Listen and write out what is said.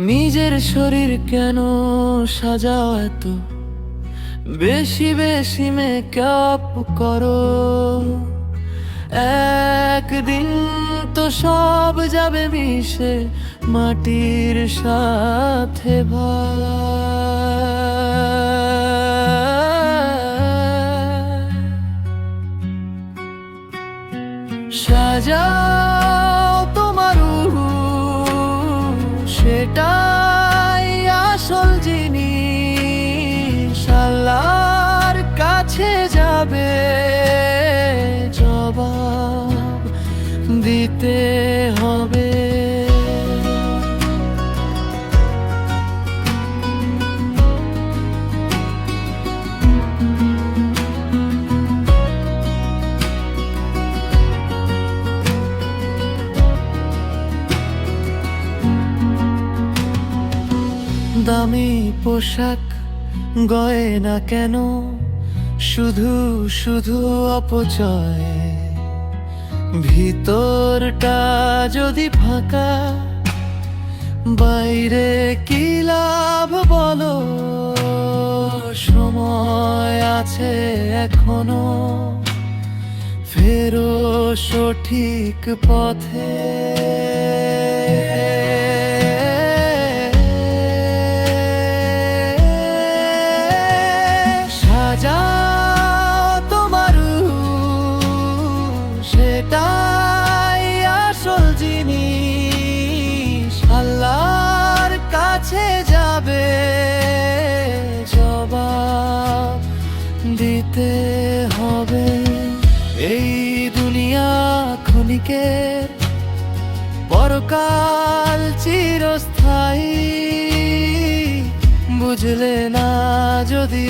নিজের শরীর কেন সাজাও এত বেশি বেশি মেকআপ করো? একদিন তো সব যাবে মিশে মাটির সাথে সাজাও তোমার সেটাই আসল জিনিস। আল্লাহর কাছে যাবে জবাব দিতে হবে। দামি পোশাক গয়না কেন, শুধু শুধু অপচয়। ভিতরটা যদি ফাঁকা, বাইরে কি লাভ বলো? সময় আছে এখনো, ফেরো সঠিক পথে। সেটাই আসল জিনিস। আল্লাহর কাছে যাবে জবাব দিতে হবে। এই দুনিয়া ক্ষণিকের, পরকাল চিরস্থায়ী। বুঝলে না যদি